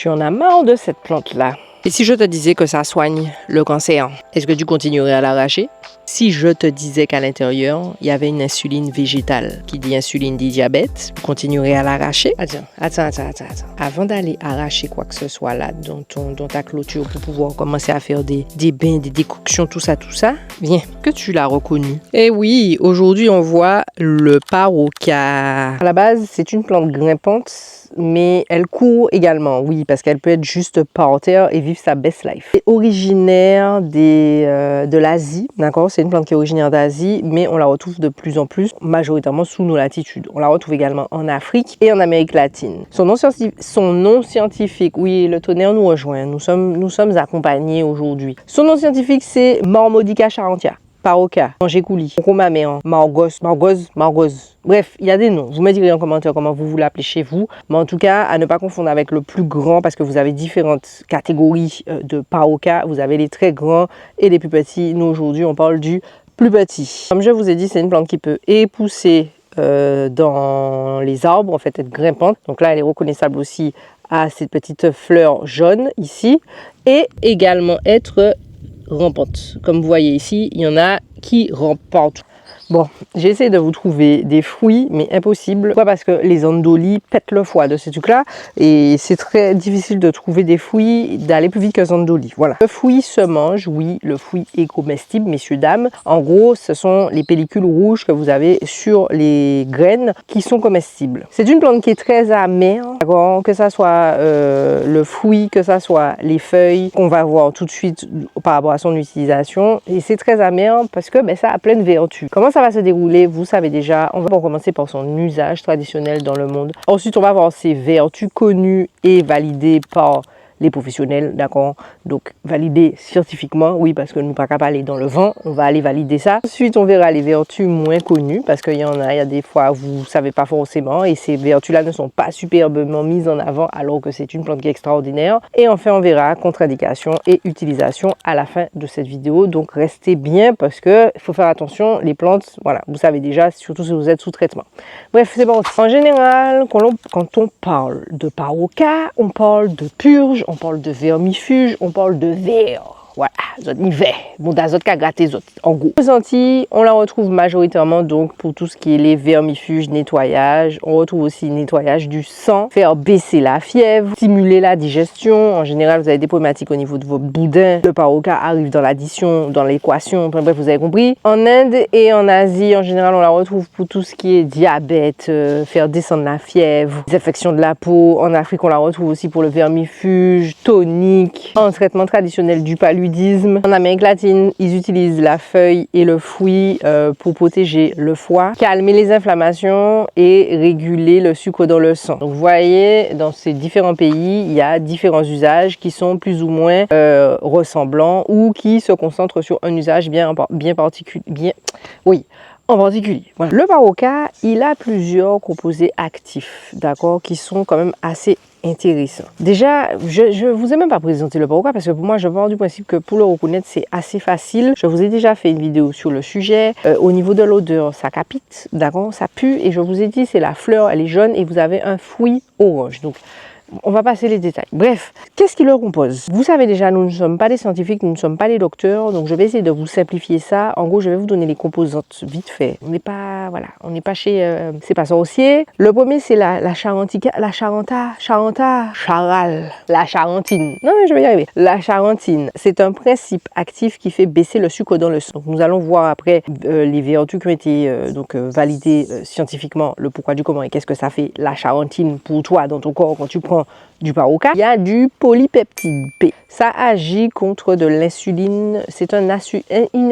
Tu en as marre de cette plante-là. Et si je te disais que ça soigne le cancer, est-ce que tu continuerais à l'arracher? Si je te disais qu'à l'intérieur, il y avait une insuline végétale, qui dit insuline dit diabète, tu continuerais à l'arracher? Attends. Avant d'aller arracher quoi que ce soit là, dans ta clôture pour pouvoir commencer à faire des bains, des décoctions, tout ça, viens, que tu l'as reconnu. Eh oui, aujourd'hui on voit le paroka. À la base, c'est une plante grimpante, mais elle court également, oui, parce qu'elle peut être juste par terre et vivre sa best life. C'est originaire de l'Asie, d'accord? C'est une plante qui est originaire d'Asie, mais on la retrouve de plus en plus, majoritairement sous nos latitudes. On la retrouve également en Afrique et en Amérique latine. Son nom scientifique, oui, le tonnerre nous rejoint, nous sommes accompagnés aujourd'hui. Son nom scientifique, c'est Mormodica charantia. Paroka, Angécouli, Romaméan, Margos. Bref, il y a des noms. Vous me direz en commentaire comment vous l'appelez chez vous. Mais en tout cas, à ne pas confondre avec le plus grand parce que vous avez différentes catégories de Paroka. Vous avez les très grands et les plus petits. Nous, aujourd'hui, on parle du plus petit. Comme je vous ai dit, c'est une plante qui peut pousser dans les arbres, en fait, être grimpante. Donc là, elle est reconnaissable aussi à cette petite fleur jaune ici. Et également être rampante. Comme vous voyez ici, il y en a qui rampent partout. Bon, j'ai essayé de vous trouver des fruits, mais impossible. Pourquoi? Parce que les andolis pètent le foie de ces trucs-là. Et c'est très difficile de trouver des fruits, d'aller plus vite qu'un andoli. Voilà. Le fruit se mange, oui, le fruit est comestible, messieurs, dames. En gros, ce sont les pellicules rouges que vous avez sur les graines qui sont comestibles. C'est une plante qui est très amère, d'accord? Que ça soit le fruit, que ça soit les feuilles, qu'on va voir tout de suite par rapport à son utilisation. Et c'est très amer parce que ça a plein de vertus. Comment ça va se dérouler? Vous savez déjà. On va commencer par son usage traditionnel dans le monde. Ensuite, on va voir ses vertus connues et validées par les professionnels, d'accord? Donc, validées scientifiquement, oui, parce que nous ne pouvons pas aller dans le vent, on va aller valider ça. Ensuite, on verra les vertus moins connues, parce qu'il y a des fois, vous ne savez pas forcément, et ces vertus-là ne sont pas superbement mises en avant, alors que c'est une plante qui est extraordinaire. Et enfin, on verra contre-indication et utilisation à la fin de cette vidéo. Donc, restez bien, parce qu'il faut faire attention, les plantes, voilà, vous savez déjà, surtout si vous êtes sous traitement. Bref, c'est bon. En général, quand on parle de paroka, on parle de purge, on parle de vermifuge, on parle de verre. Voilà, zot ni verre. Bon, d'azot qu'à gratter zot. En gros. Aux Antilles, on la retrouve majoritairement donc pour tout ce qui est les vermifuges, nettoyage. On retrouve aussi nettoyage du sang, faire baisser la fièvre, stimuler la digestion. En général, vous avez des problématiques au niveau de votre boudin. Le paroka arrive dans l'addition, dans l'équation. Bref, vous avez compris. En Inde et en Asie, en général, on la retrouve pour tout ce qui est diabète, faire descendre la fièvre, les infections de la peau. En Afrique, on la retrouve aussi pour le vermifuge, tonique, en traitement traditionnel du paludisme. En Amérique latine, ils utilisent la feuille et le fruit pour protéger le foie, calmer les inflammations et réguler le sucre dans le sang. Donc vous voyez, dans ces différents pays, il y a différents usages qui sont plus ou moins ressemblants ou qui se concentrent sur un usage bien particulier. En particulier. Voilà. Le paroka, il a plusieurs composés actifs, d'accord, qui sont quand même assez intéressants. Déjà, je vous ai même pas présenté le paroka parce que pour moi, je pars du principe que pour le reconnaître, c'est assez facile. Je vous ai déjà fait une vidéo sur le sujet. Au niveau de l'odeur, ça capite, d'accord, ça pue. Et je vous ai dit, c'est la fleur, elle est jaune et vous avez un fruit orange. Donc, on va passer les détails. Bref, qu'est-ce qui le compose? Vous savez déjà, nous ne sommes pas des scientifiques, nous ne sommes pas des docteurs, donc je vais essayer de vous simplifier ça. En gros, je vais vous donner les composantes vite fait. On n'est pas, voilà, on n'est pas chez, c'est pas sorcier. Le premier, c'est la charantine. Non, mais je vais y arriver. La charantine, c'est un principe actif qui fait baisser le sucre dans le sang. Donc, nous allons voir après les vertus qui ont été validées scientifiquement, le pourquoi du comment et qu'est-ce que ça fait la charantine pour toi dans ton corps quand tu prends du paroka. Il y a du polypeptide P. Ça agit contre de l'insuline. C'est une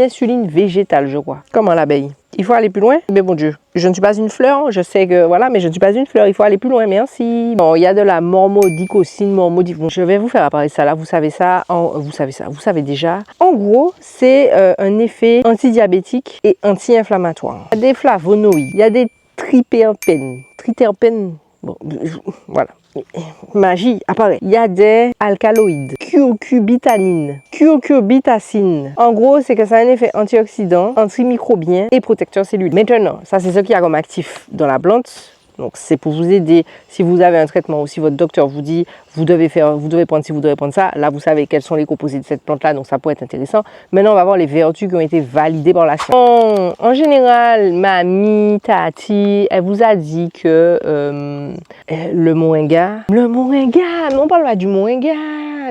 insuline végétale, je crois. Comment l'abeille? Il faut aller plus loin? Mais bon Dieu, je ne suis pas une fleur. Je sais que, voilà, mais je ne suis pas une fleur. Il faut aller plus loin, merci. Bon, il y a de la mormodicocine, Bon, je vais vous faire apparaître ça là. Vous savez ça. Vous savez déjà. En gros, c'est un effet antidiabétique et anti-inflammatoire. Il y a des flavonoïdes. Il y a des triterpènes. Bon, voilà. Magie apparaît. Il y a des alcaloïdes, curcubitacine. En gros, c'est que ça a un effet antioxydant, antimicrobien et protecteur cellulaire. Maintenant, ça c'est ce qu'il y a comme actif dans la plante. Donc c'est pour vous aider si vous avez un traitement ou si votre docteur vous dit vous devez prendre ci, vous devez prendre ça. Là, vous savez quels sont les composés de cette plante-là, donc ça peut être intéressant. Maintenant, on va voir les vertus qui ont été validées par la science. En général, mamie, tati, elle vous a dit que le moringa, non, on parle pas du moringa.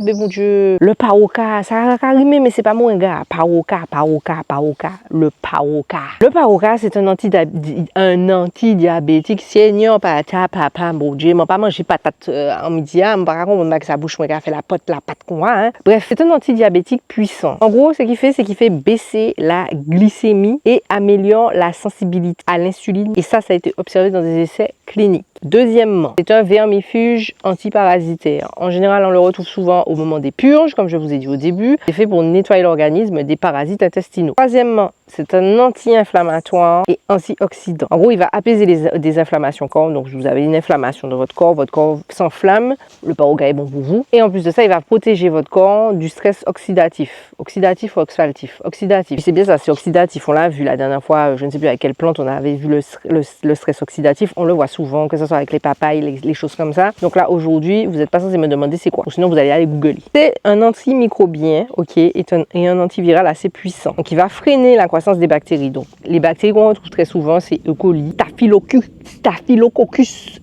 Mais mon Dieu, le paroka, ça a rimé, mais c'est pas moringa. Paroka. Le paroka, c'est un antidiabétique. Seigneur, papa, mon Dieu, m'a pas mangé patate en midi, m'a pas contre que sa bouche m'a fait la pâte comme moi. Hein. Bref, c'est un antidiabétique puissant. En gros, ce qu'il fait baisser la glycémie et améliore la sensibilité à l'insuline. Et ça a été observé dans des essais cliniques. Deuxièmement, c'est un vermifuge antiparasitaire. En général, on le retrouve souvent au moment des purges, comme je vous ai dit au début. C'est fait pour nettoyer l'organisme des parasites intestinaux. Troisièmement, c'est un anti-inflammatoire et antioxydant. En gros, il va apaiser des inflammations corps. Donc, vous avez une inflammation dans votre corps s'enflamme, le paroka est bon pour vous. Et en plus de ça, il va protéger votre corps du stress oxydatif. Oxydatif ou oxydatif? Oxydatif. C'est bien ça, c'est oxydatif. On l'a vu la dernière fois, je ne sais plus avec quelle plante on avait vu le stress oxydatif. On le voit souvent, que ce soit avec les papayes, les choses comme ça. Donc là, aujourd'hui, vous n'êtes pas censé me demander c'est quoi. Ou sinon, vous allez aller googler. C'est un antimicrobien, ok, et un antiviral assez puissant. Donc, il va freiner la croissance des bactéries. Donc, les bactéries qu'on retrouve très souvent, c'est E. coli, Staphylococcus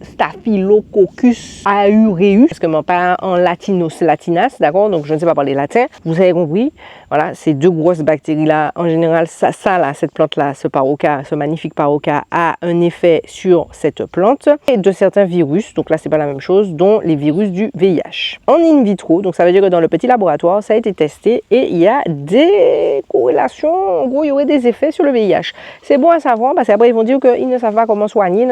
aureus, parce que mon père en latinas, d'accord, donc je ne sais pas parler latin, vous avez compris, voilà, ces deux grosses bactéries-là, en général, cette plante-là, ce magnifique paroka a un effet sur cette plante et de certains virus, donc là, c'est pas la même chose, dont les virus du VIH. En in vitro, donc ça veut dire que dans le petit laboratoire, ça a été testé et il y a des corrélations, en gros, il y aurait des effets sur le VIH. C'est bon à savoir parce qu'après, ils vont dire qu'ils ne savent pas comment soigner.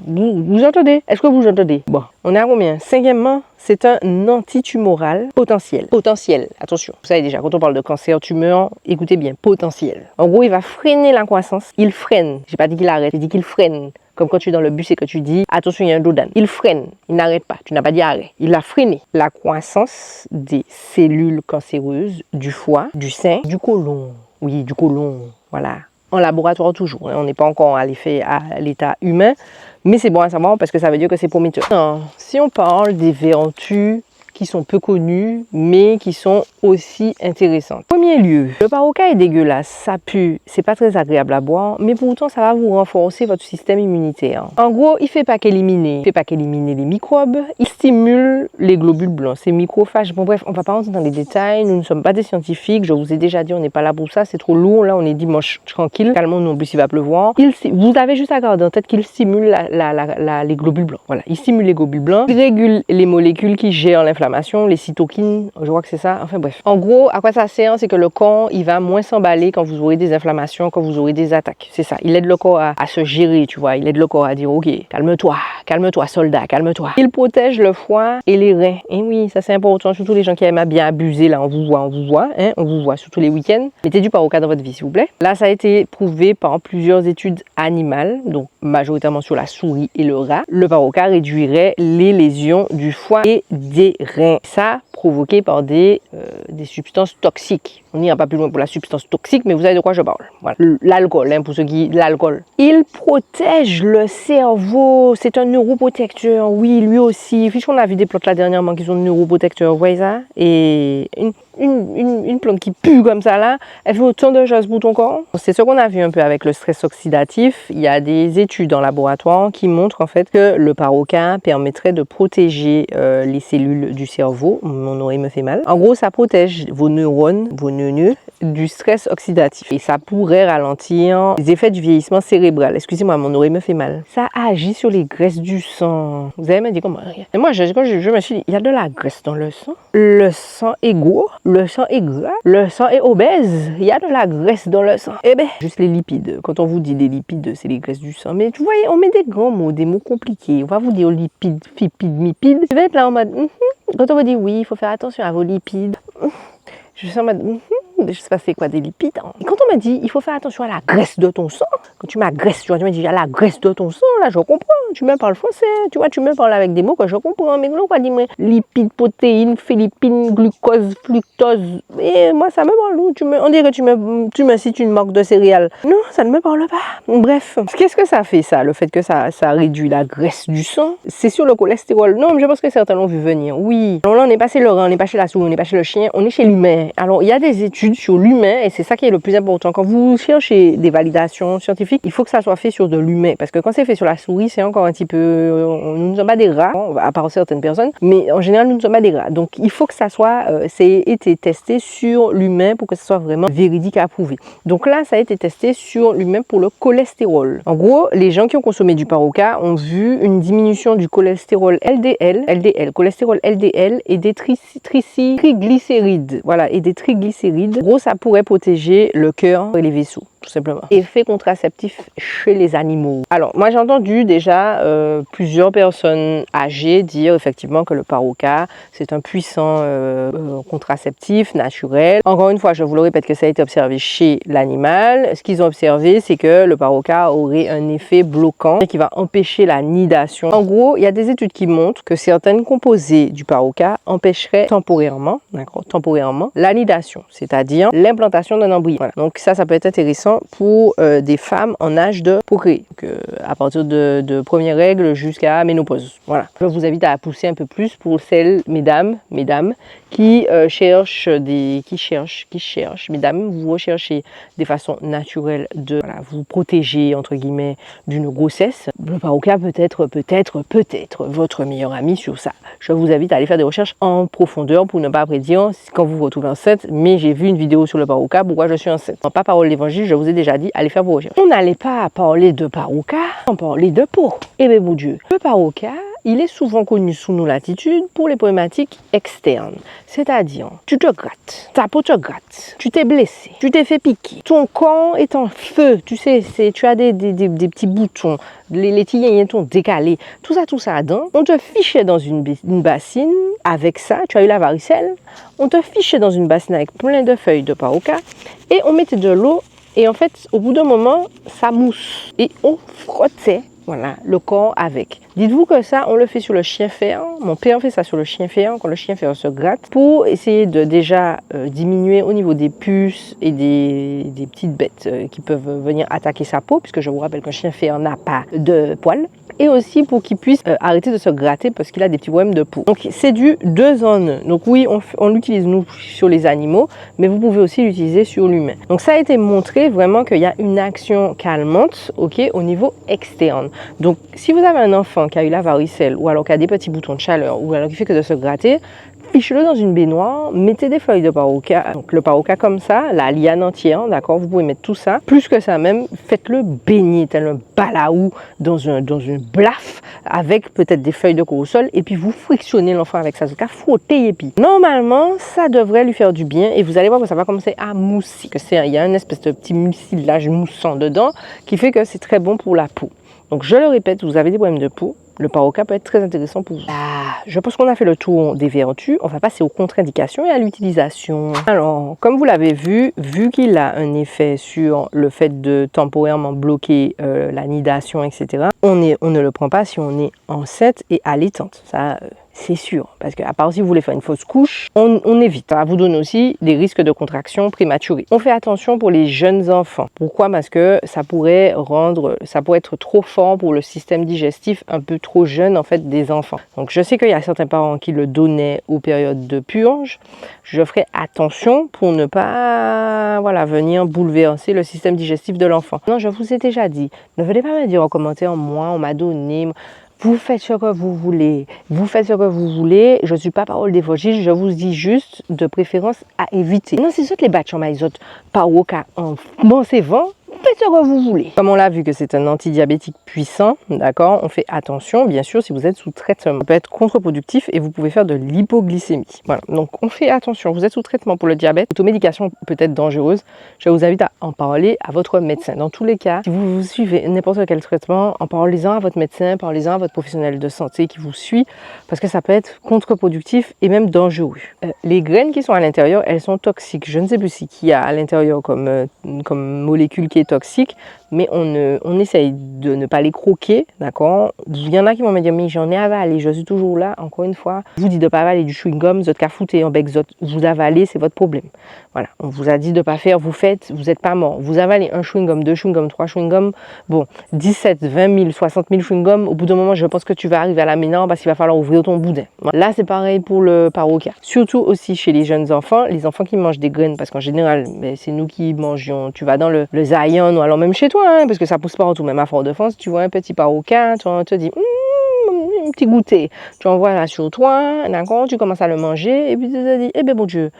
Vous entendez? Est-ce que vous entendez? Bon, on est à combien? Cinquièmement, c'est un antitumoral potentiel. Potentiel, attention. Vous savez déjà, quand on parle de cancer, tumeur, écoutez bien, potentiel. En gros, il va freiner la croissance. Il freine. J'ai pas dit qu'il arrête, j'ai dit qu'il freine. Comme quand tu es dans le bus et que tu dis, attention, il y a un dodan. Il freine, il n'arrête pas. Tu n'as pas dit arrêt. Il a freiné la croissance des cellules cancéreuses du foie, du sein, du côlon. Oui, du côlon, voilà. En laboratoire toujours, hein. On n'est pas encore à l'état humain, mais c'est bon à savoir parce que ça veut dire que c'est prometteur. Non. Si on parle des vertus qui sont peu connues, mais qui sont aussi intéressantes. Premier lieu, le paroka est dégueulasse, ça pue, c'est pas très agréable à boire, mais pourtant ça va vous renforcer votre système immunitaire. En gros, il fait pas qu'éliminer les microbes, il stimule les globules blancs, ces microphages. Bon bref, on va pas rentrer dans les détails, nous ne sommes pas des scientifiques, je vous ai déjà dit, on n'est pas là pour ça, c'est trop lourd, là on est dimanche tranquille, calmons-nous, en plus il va pleuvoir. Vous avez juste à garder en tête qu'il stimule les globules blancs, voilà, il stimule les globules blancs, il régule les molécules qui gèrent l'inflammation, les cytokines, je crois que c'est ça, enfin bref. En gros, à quoi ça sert? C'est que le corps, il va moins s'emballer quand vous aurez des inflammations, quand vous aurez des attaques. C'est ça, il aide le corps à se gérer, tu vois, il aide le corps à dire, ok, calme-toi soldat, calme-toi. Il protège le foie et les reins. Et oui, ça c'est important, surtout les gens qui aiment bien abuser, là, on vous voit, surtout les week-ends. Mettez du paroka dans votre vie, s'il vous plaît. Là, ça a été prouvé par plusieurs études animales, donc majoritairement sur la souris et le rat. Le paroka réduirait les lésions du foie et des reins. Ça, provoqué par des substances toxiques. On n'ira pas plus loin pour la substance toxique, mais vous savez de quoi je parle. Voilà. L'alcool, hein, pour ceux qui... L'alcool. Il protège le cerveau. C'est un neuroprotecteur. Oui, lui aussi. Puisqu'on a vu des plantes là dernièrement qui sont neuroprotecteurs, vous voyez ça? Et une plante qui pue comme ça là, elle fait autant de choses pour ton corps. C'est ce qu'on a vu un peu avec le stress oxydatif. Il y a des études en laboratoire qui montrent en fait que le paroka permettrait de protéger les cellules du cerveau. Mon oreille me fait mal. En gros, ça protège vos neurones, vos neuneux, du stress oxydatif. Et ça pourrait ralentir les effets du vieillissement cérébral. Excusez-moi, mon oreille me fait mal. Ça agit sur les graisses du sang. Vous avez me dit comment? Et moi, quand je me suis dit, il y a de la graisse dans le sang. Le sang est gros. Le sang est gras, le sang est obèse, il y a de la graisse dans le sang. Eh bien, juste les lipides. Quand on vous dit des lipides, c'est les graisses du sang. Mais vous voyez, on met des grands mots, des mots compliqués. On va vous dire lipides, fipides, mipides. Je vais être là en mode, quand on vous dit oui, il faut faire attention à vos lipides. Je suis en mode, je sais pas c'est quoi, des lipides. Et quand on m'a dit, il faut faire attention à la graisse de ton sang, quand tu m'agresses, tu m'as dit, il y a la graisse de ton sang, là, je comprends, tu me parles français, tu vois, tu me parles avec des mots que je comprends, mais non, quoi, dis-moi, lipides, protéines, philippines, glucose, fructose, et moi, ça me parle, on dirait que tu me cites une marque de céréales. Non, ça ne me parle pas. Bref, qu'est-ce que ça fait, ça, le fait que ça réduit la graisse du sang? C'est sur le cholestérol. Non, mais je pense que certains l'ont vu venir, oui. Alors là, on est passé le rein, on n'est pas chez la souris, on n'est pas chez le chien, on est chez l'humain. Alors, il y a des études sur l'humain, et c'est ça qui est le plus important. Quand vous cherchez des validations scientifiques, il faut que ça soit fait sur de l'humain, parce que quand c'est fait sur la souris, c'est encore un petit peu... Nous ne sommes pas des rats, à part certaines personnes, mais en général, nous ne sommes pas des rats. Donc, il faut que ça soit... c'est été testé sur l'humain pour que ça soit vraiment véridique à approuver. Donc là, ça a été testé sur l'humain pour le cholestérol. En gros, les gens qui ont consommé du Paroka ont vu une diminution du cholestérol LDL, cholestérol LDL et des triglycérides. Voilà, et des triglycérides. En gros, ça pourrait protéger le cœur et les vaisseaux, tout simplement. Effet contraceptif chez les animaux. Alors, moi, j'ai entendu déjà plusieurs personnes âgées dire effectivement que le Paroka, c'est un puissant contraceptif naturel. Encore une fois, je vous le répète que ça a été observé chez l'animal. Ce qu'ils ont observé, c'est que le Paroka aurait un effet bloquant qui va empêcher la nidation. En gros, il y a des études qui montrent que certaines composés du Paroka empêcheraient temporairement la nidation, c'est-à-dire l'implantation d'un embryon. Voilà. Donc ça peut être intéressant pour des femmes en âge de procréer, à partir de première règle jusqu'à ménopause. Voilà. Je vous invite à pousser un peu plus pour celles, mesdames, qui cherchent, mesdames, vous recherchez des façons naturelles de vous protéger, entre guillemets, d'une grossesse. Le Paroka peut être votre meilleur ami sur ça. Je vous invite à aller faire des recherches en profondeur pour ne pas après dire, quand vous vous retrouvez enceinte, mais j'ai vu une vidéo sur le Paroka, pourquoi je suis enceinte. Pas parole d'évangile, je vous ai déjà dit, allez faire vos recherches. On n'allait pas parler de Paroka, on parlait de peau. Eh bien, mon Dieu, le Paroka, il est souvent connu sous nos latitudes pour les problématiques externes. C'est-à-dire, tu te grattes, ta peau te gratte, tu t'es blessé, tu t'es fait piquer, ton corps est en feu, tu sais, tu as des petits boutons, les tillets sont décalés, tout ça dedans. On te fichait dans une bassine avec ça, tu as eu la varicelle, on te fichait dans une bassine avec plein de feuilles de Paroka et on mettait de l'eau et en fait, au bout d'un moment, ça mousse et on frottait. Voilà, le corps avec. Dites-vous que ça, on le fait sur le chien fer. Mon père fait ça sur le chien fer, quand le chien fer se gratte, pour essayer de déjà diminuer au niveau des puces et des petites bêtes qui peuvent venir attaquer sa peau, puisque je vous rappelle qu'un chien fer n'a pas de poils. Et aussi pour qu'il puisse arrêter de se gratter parce qu'il a des petits problèmes de peau. Donc c'est du 2 en 1. Donc oui, on l'utilise nous sur les animaux, mais vous pouvez aussi l'utiliser sur l'humain. Donc ça a été montré vraiment qu'il y a une action calmante, au niveau externe. Donc si vous avez un enfant qui a eu la varicelle ou alors qui a des petits boutons de chaleur ou alors qui fait que de se gratter, fichez-le dans une baignoire, mettez des feuilles de Paroka, donc le Paroka comme ça, la liane entière, d'accord, vous pouvez mettre tout ça, plus que ça même, faites-le baigner tel un balaou dans une blaffe avec peut-être des feuilles de corosol et puis vous frictionnez l'enfant avec ça, jusqu'à frotter et puis normalement ça devrait lui faire du bien et vous allez voir que ça va commencer à mousser, il y a une espèce de petit mucilage moussant dedans qui fait que c'est très bon pour la peau. Donc je le répète, vous avez des problèmes de peau, le Paroka peut être très intéressant pour vous. Je pense qu'on a fait le tour des vertus, on va passer aux contre-indications et à l'utilisation. Alors, comme vous l'avez vu qu'il a un effet sur le fait de temporairement bloquer la nidation, etc., on ne le prend pas si on est enceinte et allaitante. Ça, c'est sûr, parce qu'à part si vous voulez faire une fausse couche, on évite. Ça va vous donner aussi des risques de contraction prématurée. On fait attention pour les jeunes enfants. Pourquoi? Parce que ça pourrait être trop fort pour le système digestif un peu trop jeune en fait des enfants. Donc je sais qu'il y a certains parents qui le donnaient aux périodes de purge. Je ferai attention pour ne pas venir bouleverser le système digestif de l'enfant. Non, je vous ai déjà dit, ne venez pas me dire en commentaire, moi on m'a donné... Vous faites ce que vous voulez, je ne suis pas parole d'évangile, je vous dis juste de préférence à éviter. Non, c'est ça les batchs en maïzot, Paroka en bon c'est vent, faites ce que vous voulez. Comme on l'a vu que c'est un antidiabétique puissant, d'accord, on fait attention, bien sûr, si vous êtes sous traitement. Ça peut être contre-productif et vous pouvez faire de l'hypoglycémie. Voilà, donc on fait attention. Vous êtes sous traitement pour le diabète. L'automédication peut être dangereuse. Je vous invite à en parler à votre médecin. Dans tous les cas, si vous suivez n'importe quel traitement, en parlez-en à votre médecin, parlez-en à votre professionnel de santé qui vous suit, parce que ça peut être contre-productif et même dangereux. Les graines qui sont à l'intérieur, elles sont toxiques. Je ne sais plus ce qu'il y a à l'intérieur comme molécule qui est toxique, mais on essaye de ne pas les croquer, d'accord? Il y en a qui vont me dire, mais j'en ai avalé, je suis toujours là, encore une fois. Je vous dis de ne pas avaler du chewing-gum, vous êtes cafouté en bec, vous avalez, c'est votre problème. Voilà, on vous a dit de ne pas faire, vous faites, vous n'êtes pas mort. Vous avalez un chewing-gum, 2 chewing-gums, 3 chewing-gums, bon, 17, 20 000, 60 000 chewing-gums, au bout d'un moment, je pense que tu vas arriver à la ménage parce qu'il va falloir ouvrir ton boudin. Voilà. Là, c'est pareil pour le paroca. Surtout aussi chez les jeunes enfants, les enfants qui mangent des graines, parce qu'en général, c'est nous qui mangeons. Tu vas dans le Zion ou alors même chez toi, hein, parce que ça pousse partout, même à Fort-de-France, tu vois un petit paroca, tu te dis, un petit goûter, tu envoies là sur toi, d'accord, tu commences à le manger, et puis tu te dis, eh ben bon Dieu,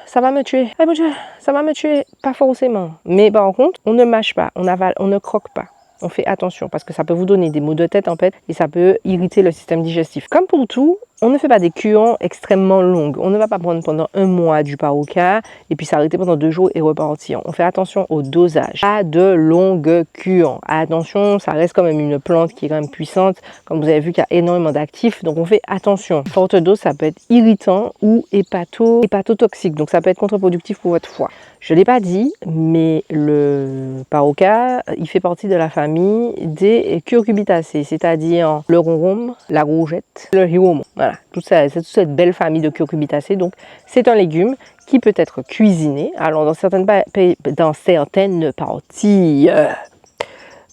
ça va me tuer, eh bon Dieu, ça va me tuer, pas forcément. Mais par contre, on ne mâche pas, on avale, on ne croque pas. On fait attention parce que ça peut vous donner des maux de tête en fait et ça peut irriter le système digestif. Comme pour tout, on ne fait pas des cures extrêmement longues. On ne va pas prendre pendant 1 mois du paroca et puis s'arrêter pendant 2 jours et repartir. On fait attention au dosage. Pas de longues cures. Attention, ça reste quand même une plante qui est quand même puissante. Comme vous avez vu qu'il y a énormément d'actifs, donc on fait attention. Forte dose, ça peut être irritant ou hépatotoxique. Donc ça peut être contre-productif pour votre foie. Je ne l'ai pas dit, mais le paroca, il fait partie de la famille des curcubitacées, c'est-à-dire le ronron, la rougette, le hiromo. Voilà, c'est toute cette belle famille de curcubitacées. Donc, c'est un légume qui peut être cuisiné. Alors, dans certaines parties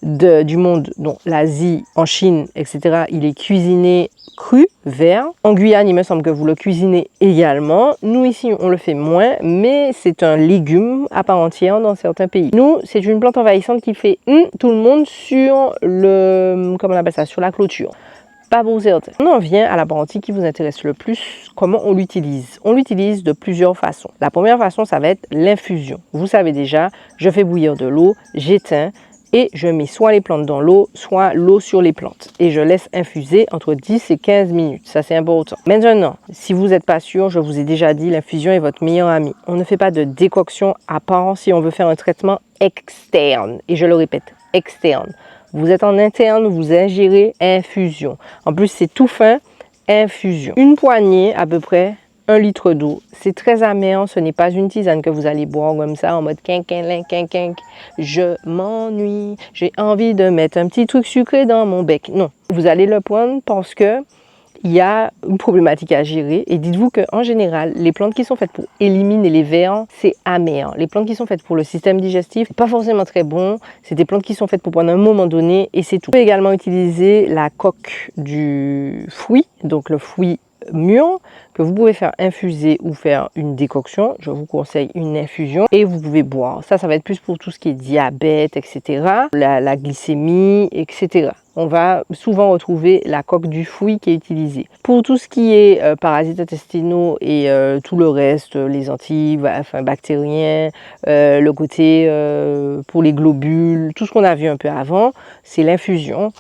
du monde, dont l'Asie, en Chine, etc., il est cuisiné cru, vert. En Guyane, il me semble que vous le cuisinez également. Nous, ici, on le fait moins, mais c'est un légume à part entière dans certains pays. Nous, c'est une plante envahissante qui fait tout le monde sur comment on appelle ça, sur la clôture. Pas pour certains. On en vient à la partie qui vous intéresse le plus, comment on l'utilise. On l'utilise de plusieurs façons. La première façon, ça va être l'infusion. Vous savez déjà, je fais bouillir de l'eau, j'éteins, et je mets soit les plantes dans l'eau, soit l'eau sur les plantes. Et je laisse infuser entre 10 et 15 minutes. Ça, c'est important. Maintenant, si vous n'êtes pas sûr, je vous ai déjà dit, l'infusion est votre meilleur ami. On ne fait pas de décoction à part si on veut faire un traitement externe. Et je le répète, externe. Vous êtes en interne, vous ingérez infusion. En plus, c'est tout fin, infusion. Une poignée à peu près, 1 litre d'eau. C'est très amer, ce n'est pas une tisane que vous allez boire comme ça en mode quinquin. Je m'ennuie, j'ai envie de mettre un petit truc sucré dans mon bec. Non, vous allez le prendre parce que il y a une problématique à gérer et dites-vous qu'en général, les plantes qui sont faites pour éliminer les vers, c'est amer. Les plantes qui sont faites pour le système digestif, pas forcément très bon. C'est des plantes qui sont faites pour prendre un moment donné et c'est tout. On peut également utiliser la coque du fruit, donc le fruit mûr, que vous pouvez faire infuser ou faire une décoction. Je vous conseille une infusion et vous pouvez boire. Ça va être plus pour tout ce qui est diabète, etc. La glycémie, etc. On va souvent retrouver la coque du fruit qui est utilisée. Pour tout ce qui est parasites intestinaux et tout le reste, les bactériens, le côté pour les globules, tout ce qu'on a vu un peu avant, c'est l'infusion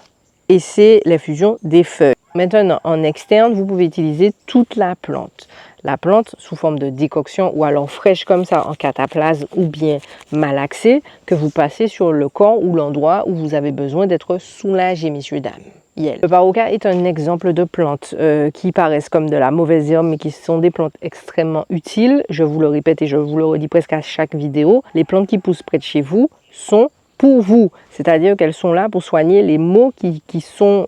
et c'est l'infusion des feuilles. Maintenant, en externe, vous pouvez utiliser toute la plante. La plante sous forme de décoction ou alors fraîche comme ça en cataplasme ou bien malaxée que vous passez sur le corps ou l'endroit où vous avez besoin d'être soulagé, messieurs, dames. Le paroca est un exemple de plantes qui paraissent comme de la mauvaise herbe mais qui sont des plantes extrêmement utiles. Je vous le répète et je vous le redis presque à chaque vidéo. Les plantes qui poussent près de chez vous sont pour vous, c'est-à-dire qu'elles sont là pour soigner les maux qui sont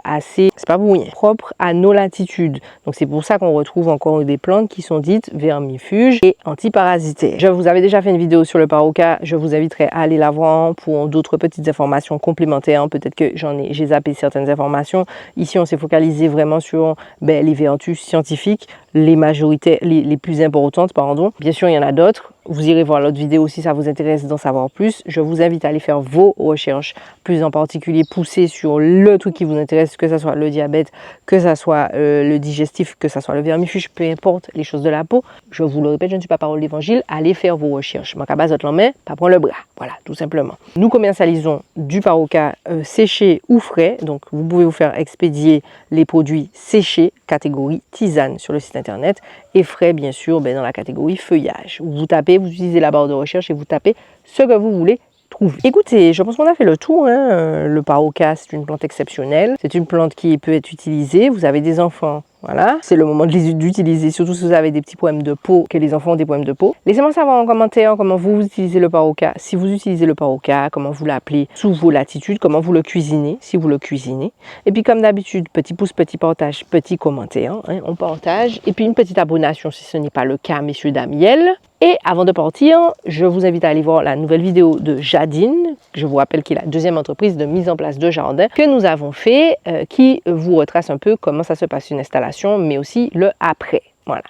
assez, c'est pas pour rien, propres à nos latitudes. Donc c'est pour ça qu'on retrouve encore des plantes qui sont dites vermifuges et antiparasitaires. Je vous avais déjà fait une vidéo sur le paroca, je vous inviterai à aller la voir pour d'autres petites informations complémentaires. Peut-être que j'ai zappé certaines informations. Ici on s'est focalisé vraiment sur les vertus scientifiques. les majorités, les plus importantes, pardon. Bien sûr, il y en a d'autres. Vous irez voir l'autre vidéo si ça vous intéresse d'en savoir plus. Je vous invite à aller faire vos recherches, plus en particulier poussées sur le truc qui vous intéresse, que ce soit le diabète, que ce soit le digestif, que ce soit le vermifuge, peu importe les choses de la peau. Je vous le répète, je ne suis pas parole d'évangile. Allez faire vos recherches. Ma cabase la main, pas prendre le bras. Voilà, tout simplement. Nous commercialisons du Paroka séché ou frais. Donc, vous pouvez vous faire expédier les produits séchés, catégorie tisane sur le site internet, et frais, bien sûr, dans la catégorie feuillage. Vous tapez, vous utilisez la barre de recherche et vous tapez ce que vous voulez trouver. Écoutez, je pense qu'on a fait le tour. Le Paroka, c'est une plante exceptionnelle. C'est une plante qui peut être utilisée. Vous avez des enfants. Voilà, c'est le moment d'utiliser, surtout si vous avez des petits problèmes de peau, que les enfants ont des problèmes de peau. Laissez-moi savoir en commentaire comment vous utilisez le Paroka, si vous utilisez le Paroka, comment vous l'appelez sous vos latitudes, comment vous le cuisinez, si vous le cuisinez. Et puis comme d'habitude, petit pouce, petit partage, petit commentaire, on partage. Et puis une petite abonnation si ce n'est pas le cas, messieurs, dames, miel. Et avant de partir, je vous invite à aller voir la nouvelle vidéo de Jadine, je vous rappelle qu'il est la deuxième entreprise de mise en place de jardin que nous avons fait, qui vous retrace un peu comment ça se passe une installation, mais aussi le après. Voilà.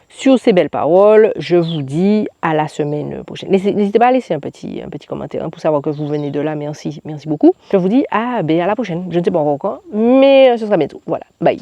Sur ces belles paroles, je vous dis à la semaine prochaine. N'hésitez pas à laisser un petit commentaire pour savoir que vous venez de là. Merci beaucoup. Je vous dis à la prochaine. Je ne sais pas encore quand, mais ce sera bientôt. Voilà, bye.